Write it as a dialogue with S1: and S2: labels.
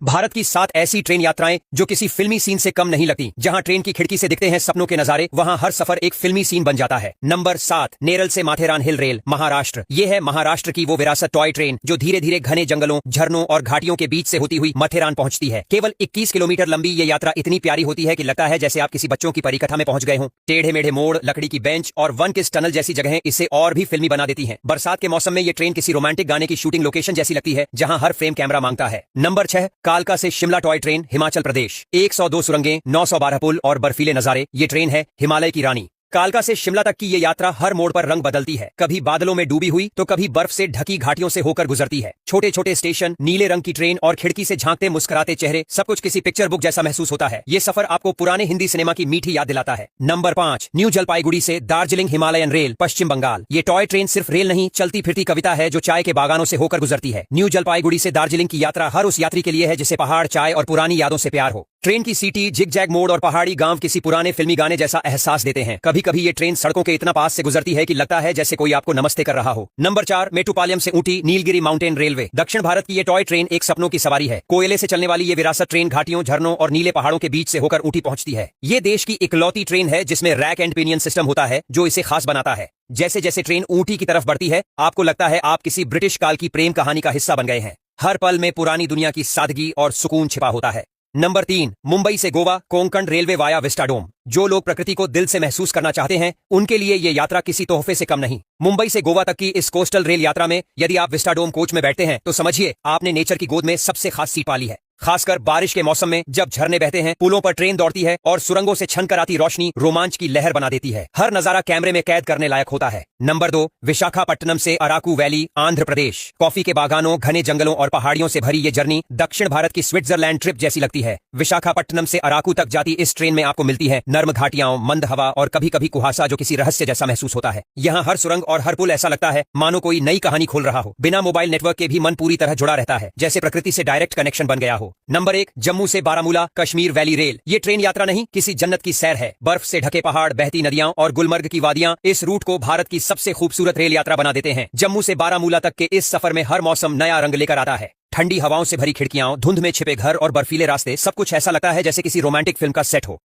S1: भारत की 7 ऐसी ट्रेन यात्राएं जो किसी फिल्मी सीन से कम नहीं लगती। जहां ट्रेन की खिड़की से दिखते हैं सपनों के नजारे, वहां हर सफर एक फिल्मी सीन बन जाता है। नंबर 7, नेरल से माथेरान हिल रेल, महाराष्ट्र। ये है महाराष्ट्र की वो विरासत टॉय ट्रेन जो धीरे धीरे घने जंगलों, झरनों और घाटियों के बीच से होती हुई माथेरान पहुंचती है। केवल 21 किलोमीटर लंबी ये यात्रा इतनी प्यारी होती है कि लगता है जैसे आप किसी बच्चों की परिकथा में पहुंच गए हों। टेढ़े मेढ़े मोड़, लकड़ी की बेंच और वन किस टनल जैसी जगहें इसे और भी फिल्मी बना देती हैं। बरसात के मौसम में ये ट्रेन किसी रोमांटिक गाने की शूटिंग लोकेशन जैसी लगती है, जहां हर फ्रेम कैमरा मांगता है। नंबर 6, कालका से शिमला टॉय ट्रेन, हिमाचल प्रदेश। 102 सुरंगें, 912 पुल और बर्फीले नजारे, ये ट्रेन है हिमालय की रानी। कालका से शिमला तक की ये यात्रा हर मोड़ पर रंग बदलती है। कभी बादलों में डूबी हुई तो कभी बर्फ से ढकी घाटियों से होकर गुजरती है। छोटे छोटे स्टेशन, नीले रंग की ट्रेन और खिड़की से झांकते मुस्कुराते चेहरे, सब कुछ किसी पिक्चर बुक जैसा महसूस होता है। ये सफर आपको पुराने हिंदी सिनेमा की मीठी याद दिलाता है। नंबर 5, न्यू जलपाईगुड़ी से दार्जिलिंग हिमालयन रेल, पश्चिम बंगाल। ये टॉय ट्रेन सिर्फ रेल नहीं, चलती फिरती कविता है जो चाय के बागानों से होकर गुजरती है। न्यू जलपाईगुड़ी से दार्जिलिंग की यात्रा हर उस यात्री के लिए है जिसे पहाड़, चाय और पुरानी यादों से प्यार हो। ट्रेन की सीटी, जिग जैग मोड़ और पहाड़ी गांव किसी पुराने फिल्मी गाने जैसा एहसास देते हैं। कभी कभी ये ट्रेन सड़कों के इतना पास से गुजरती है कि लगता है जैसे कोई आपको नमस्ते कर रहा हो। नंबर 4, मेट्टुपालयम से ऊटी नीलगिरी माउंटेन रेलवे। दक्षिण भारत की ये टॉय ट्रेन एक सपनों की सवारी है। कोयले से चलने वाली ये विरासत ट्रेन घाटियों, झरनों और नीले पहाड़ों के बीच से होकर ऊटी पहुंचती है। ये देश की इकलौती ट्रेन है जिसमें रैक एंड पिनियन सिस्टम होता है जो इसे खास बनाता है। जैसे जैसे ट्रेन ऊटी की तरफ बढ़ती है, आपको लगता है आप किसी ब्रिटिश काल की प्रेम कहानी का हिस्सा बन गए हैं। हर पल में पुरानी दुनिया की सादगी और सुकून छिपा होता है। नंबर 3, मुंबई से Goa Konkan railway via vistadome. जो लोग प्रकृति को दिल से महसूस करना चाहते हैं, उनके लिए ये यात्रा किसी तोहफे से कम नहीं। मुंबई से गोवा तक की इस कोस्टल रेल यात्रा में यदि आप विस्टाडोम कोच में बैठते हैं तो समझिए आपने नेचर की गोद में सबसे खास सीट पाली है। खासकर बारिश के मौसम में जब झरने बहते हैं, पुलों पर ट्रेन दौड़ती है और सुरंगों से छनकर आती रोशनी रोमांच की लहर बना देती है। हर नजारा कैमरे में कैद करने लायक होता है। नंबर 2, विशाखापट्टनम से अराकू वैली, आंध्र प्रदेश। कॉफी के बागानों, घने जंगलों और पहाड़ियों से भरी ये जर्नी दक्षिण भारत की स्विट्जरलैंड ट्रिप जैसी लगती है। विशाखापट्टनम से अराकू तक जाती इस ट्रेन में आपको मिलती है नर्म घाटियां, मंद हवा और कभी कभी कुहासा जो किसी रहस्य जैसा महसूस होता है। यहाँ हर सुरंग और हर पुल ऐसा लगता है मानो कोई नई कहानी खोल रहा हो। बिना मोबाइल नेटवर्क के भी मन पूरी तरह जुड़ा रहता है, जैसे प्रकृति से डायरेक्ट कनेक्शन बन गया हो। नंबर 1, जम्मू से बारामूला कश्मीर वैली रेल। ये ट्रेन यात्रा नहीं, किसी जन्नत की सैर है। बर्फ से ढके पहाड़, बहती नदियां और गुलमर्ग की वादियां इस रूट को भारत की सबसे खूबसूरत रेल यात्रा बना देते हैं। जम्मू से बारामूला तक के इस सफर में हर मौसम नया रंग लेकर आता है। ठंडी हवाओं से भरी खिड़कियां, धुंध में छिपे घर और बर्फीले रास्ते, सब कुछ ऐसा लगता है जैसे किसी रोमांटिक फिल्म का सेट हो।